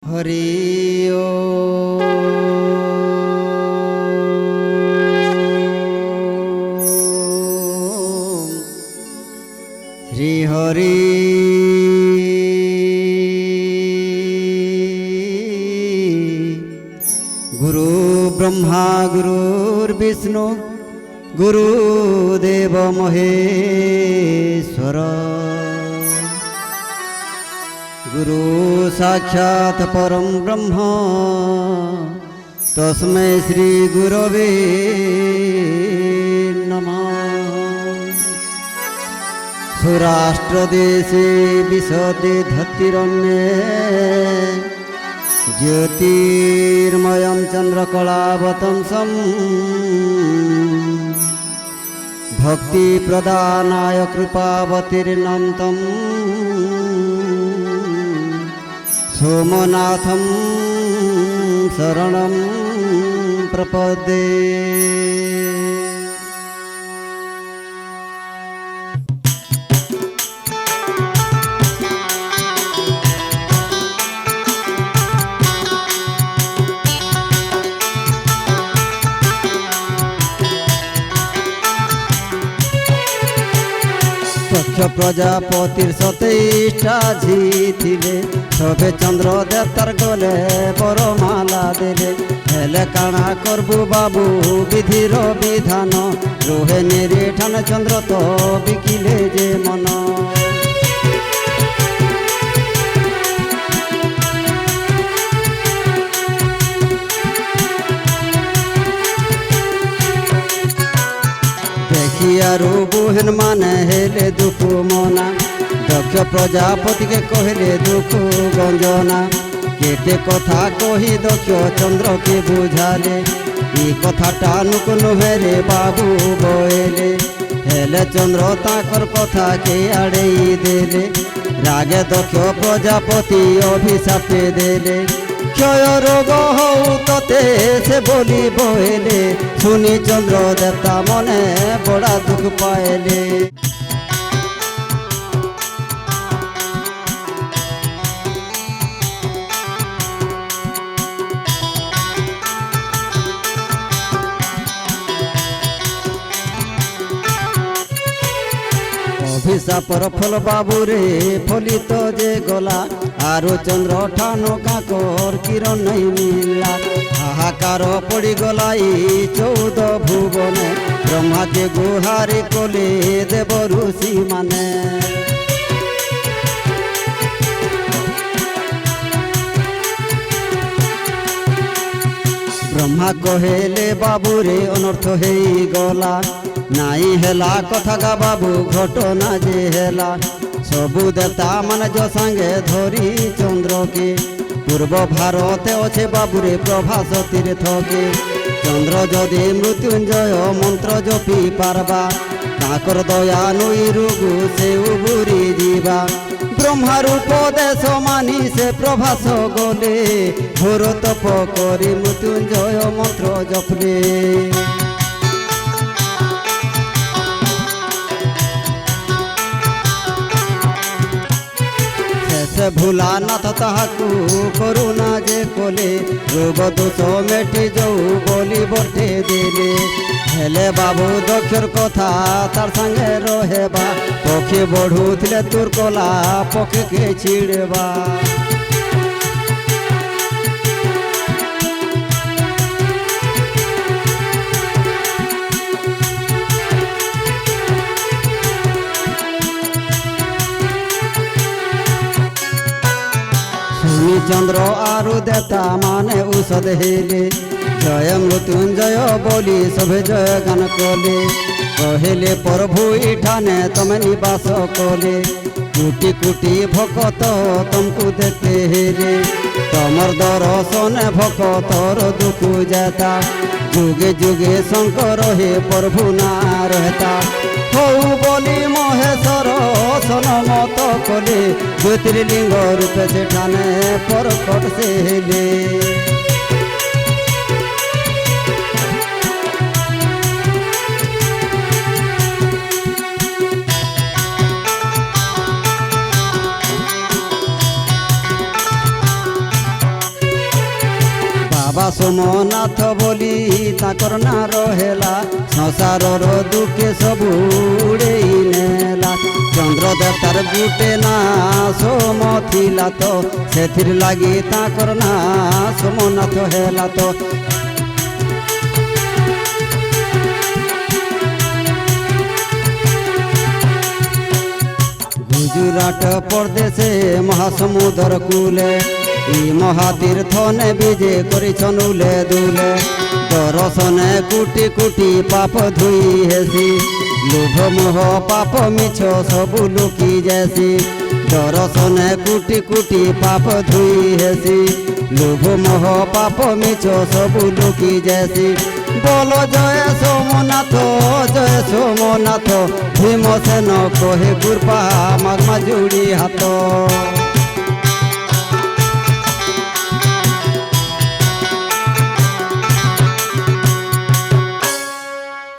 हरि ओम श्री हरि गुरु ब्रह्मा गुरुर्विष्णु गुरुदेव महेश्वर गुरु साक्षात् परम ब्रह्म तस्मै श्री गुरवे नमः। सुराष्ट्रदेशे विशदे धत्तिरण्ये ज्योतिर्मयं चन्द्रकलावतंसं भक्ति प्रदानाय कृपावतीर्णं सोमनाथं शरणं प्रपद्ये। प्रजापतिर 27टा झी थिले सबे चंद्र देवतार गले बरमाला देले हेले काना करबू बाबू विधिर विधान रोहे निरीठान चंद्र तो बिकिले जे मन। देखियारू बुहन माने हेले दुख मना दक्ष प्रजापति के कहले दुख गंजना केटे कथा कही दक्ष चंद्र के बुझाले ई कथाटा नुक नुहे रे बाबू बोले हेले चंद्र ताकर कथा के आड़े देले रागे दक्ष प्रजापति अभिशाप देले क्षय रोग हऊ तते से बोली बोले सुनी चंद्र देवता मने बड़ा दुख पाएले। अभिशापर फल बाबू रे फलित जे गला आरो चंद्र ठानो काकर किरण नहीं मिला हाहाकार पड़ी गलाई 14 भुवने ब्रह्मा के गुहारी कोले देव ऋषि माने। ब्रह्मा कहेले बाबू रे अनर्थ हे गला नाई हेला कथा गा बाबू घटना जे हेला सबु देवता मान जो संगे धरी चंद्र के पूर्व भारत अच्छे बाबू रे प्रभास तीर्थ के चंद्र जदि मृत्युंजय मंत्र जपी पारबा ताकर दया नुई रुगु से उबुरी जीवा ब्रह्मा रूप देश मानी से प्रभास गले घोर तप करी मृत्युंजय मंत्र जपले। भूला नाथ ताहाकू करुणा जे कोले रोग दोष मेटी जाऊ बोली बटे देले हेले बाबू दक्षर कथा तार संगे रहेबा पक्षी बढ़ुथिले तुर कला पक्षी के छिड़बा। चंद्र आरु देवता माने औषध हेले जय मृत्युंजय बोली सभे जय गान कले कहले प्रभु इठाने तमे निवास कले कोटि कोटि भक्त तुमको देखते हेले तमर दर्शन भक्तर दुख जाता जुगे जुगे शंकर हे प्रभु ना रहता हऊ बोली महेश्वर सनमत कले ज्योतिर्लिंग रूपे सेठाने परकट से हेले। बाबा सोमनाथ बोली ताकर ना रहेला संसारर दुखे सबू उड़ेई नेला चंद्र देवतार गुटे ना सोम थिला तो सेथिर लागी ताकर ना सोमनाथ हेला तो गुजरात प्रदेशे महासमुद्र कूले ई महातीर्थ ने विजे करिछन उले दुले दर्शने कोटी कोटी पाप धुई हेसी लोभ मोह पाप मिछ सबु लुकी जैसी दर्शने कोटी कोटी पाप धुई हेसी लोभ मोह पाप मिछ सबु लुकी जैसी बोलो जय सोमनाथ भीमसेन कहे गुरपा मागमा जोड़ी हाथ।